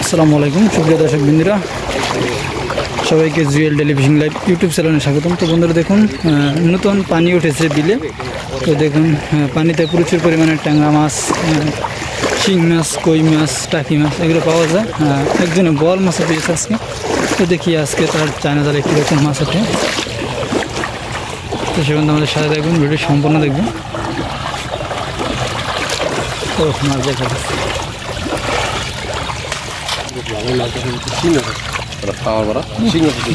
আসসালামু আলাইকুম সুপ্রিয় দর্শক বন্ধুরা, সবাইকে জুয়েল টেলিভিশন লাইভ ইউটিউব চ্যানেলে স্বাগতম। তো বন্ধুরা দেখুন, নতুন পানি উঠেছে বিলে। তো দেখুন পানিতে প্রচুর পরিমাণে ট্যাংরা মাছ, শিং মাছ, কই মাছ, টাকি মাছ এগুলো পাওয়া যায়। একজনে বল মাছও পেয়েছে আজকে। তো দেখি আজকে তার চায়না জালে কীরকম মাছ ওঠে। তো সেখানে আমাদের সাথে দেখবেন, ভিডিও সম্পূর্ণ দেখবেন। ও মাছ দেখা যাচ্ছে,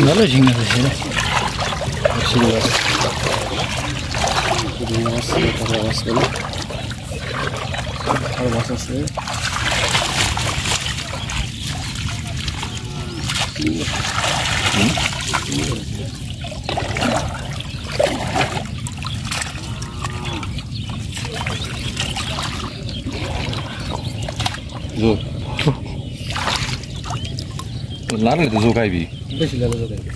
ভালো শিং আছে লাড়লে তো জোগাইবি বেশি লাড়লে জোগাইবি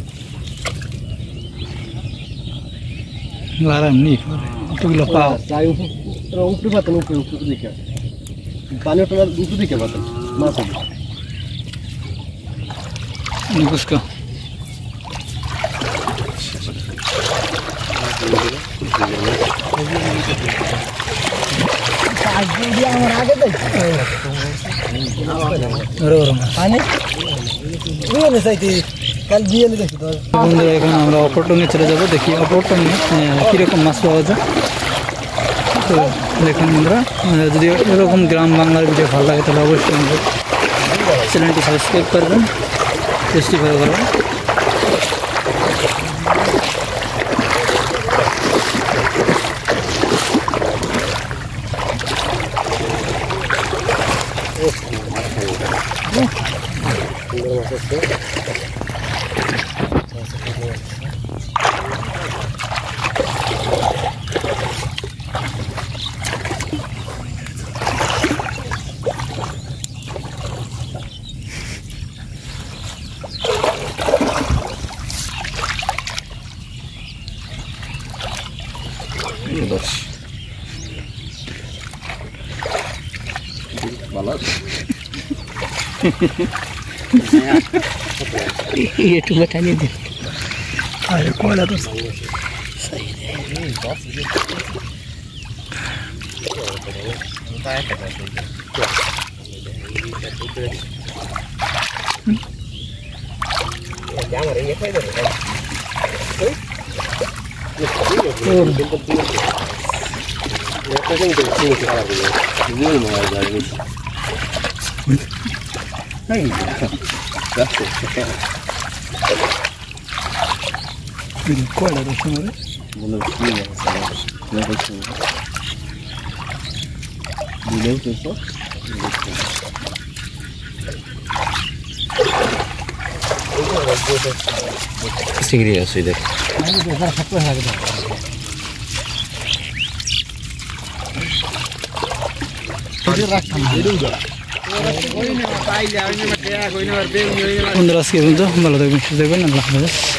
লাড়া এমনি এতগুলো পাও চাই উপরে পাতেন উপরে দিকে পানি ওটা উপরে দিকে পাতেন মাছ বুঝকা এখন আমরা অপরটনে চলে যাবো, দেখি অপরটনে কীরকম মাছ পাওয়া যায়। তো দেখুন বন্ধুরা, যদি এরকম গ্রাম বাংলার ভিডিও ভালো লাগে তাহলে অবশ্যই আমাদের চ্যানেলটি সাবস্ক্রাইব করবেন, পেজটি ফলো করবেন। ये तो बताने दे। अरे कोयला तो सही है। ¿Cuál era su nombre? চিংড়ি আছে দেখ বন্ধুরা আজকে পর্যন্ত ভালো থাকবেন, সুস্থ থাকবেন, আল্লাহ হাফেজ।